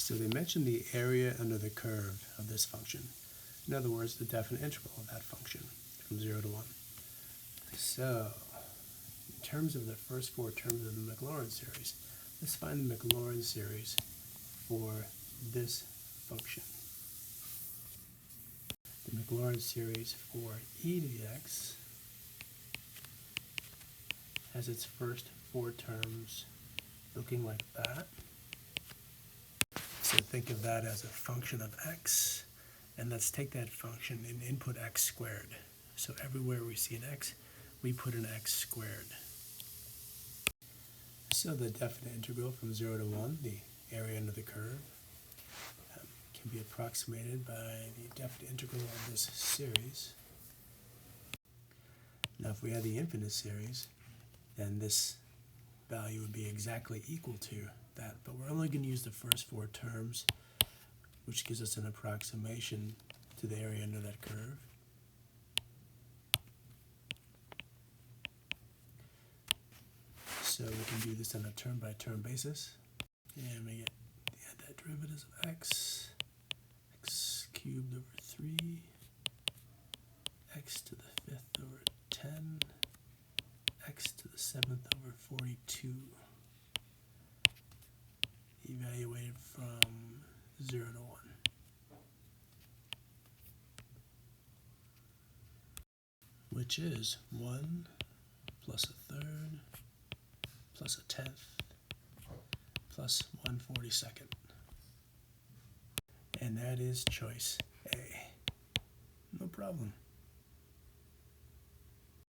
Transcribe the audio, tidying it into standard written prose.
So they mentioned the area under the curve of this function. In other words, the definite integral of that function from 0 to 1. So, in terms of the first four terms of the Maclaurin series, let's find the Maclaurin series for this function. The Maclaurin series for e to the x has its first four terms looking like that. So think of that as a function of x, and let's take that function and input x squared. So everywhere we see an x, we put an x squared. So the definite integral from 0 to 1, the area under the curve, can be approximated by the definite integral of this series. Now if we had the infinite series, then this value would be exactly equal to that, but we're only going to use the first four terms, which gives us an approximation to the area under that curve. So we can do this on a term-by-term basis, and we get the antiderivatives of x cubed over 3, x to the 5th over 10, x to the 7th over 42, evaluated from 0 to 1. Which is 1 plus a third plus a 10th plus 1/42. And that is choice A. No problem.